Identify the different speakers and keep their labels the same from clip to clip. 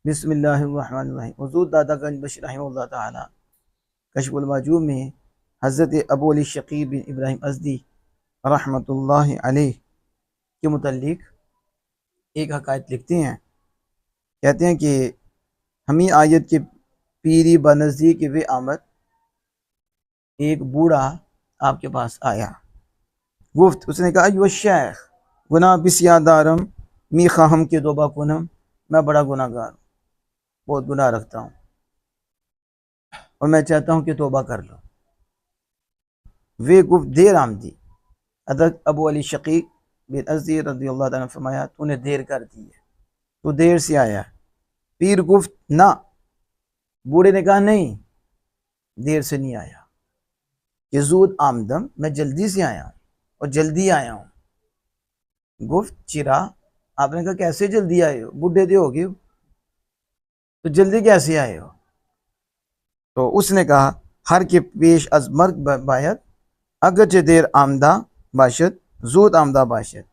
Speaker 1: بسم اللہ الرحمن الرحیم۔ حضور دادا گنج بشیر رحمہ اللہ تعالی کشف المعجوب میں حضرت ابو علی شقیق بن ابراہیم ازدی رحمۃ اللہ علیہ کے متعلق ایک حکایت لکھتے ہیں۔ کہتے ہیں کہ ہمیں آیت کے پیری بنزدیک وے آمد ایک بوڑھا آپ کے پاس آیا، گفت اس نے کہا ایو الشیخ گناہ بسیار دارم می خواہم کے توبہ کنم، میں بڑا گناہ گار ہوں، بہت گناہ رکھتا ہوں اور میں چاہتا ہوں کہ توبہ کر لو۔ وہ گفت دیر آمدی، حضرت ابو علی شقیق بن ازدی رضی اللہ تعالیٰ نے فرمایا تو نے دیر کر دی ہے، تو دیر سے آیا۔ پیر گفت نہ، بوڑھے نے کہا نہیں، دیر سے نہیں آیا، کہ زود آمدم، میں جلدی سے آیا ہوں اور جلدی آیا ہوں۔ گفت چرا، آپ نے کہا کیسے جلدی آئے ہو، بڈھے دے ہو گئے تو جلدی کیسے آئے ہو؟ تو اس نے کہا ہر کے پیش از مرگ باید اگرچہ دیر آمدہ باشد زود آمدہ باشد۔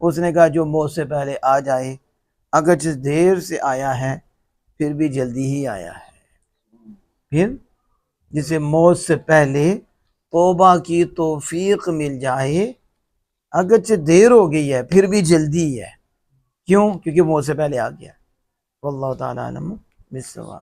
Speaker 1: اس نے کہا جو موت سے پہلے آ جائے اگرچہ دیر سے آیا ہے پھر بھی جلدی ہی آیا ہے۔ پھر جسے موت سے پہلے توبہ کی توفیق مل جائے اگرچہ دیر ہو گئی ہے پھر بھی جلدی ہے، کیوں؟ کیونکہ موت سے پہلے آ گیا۔ واللہ تعالی علم بالصواب۔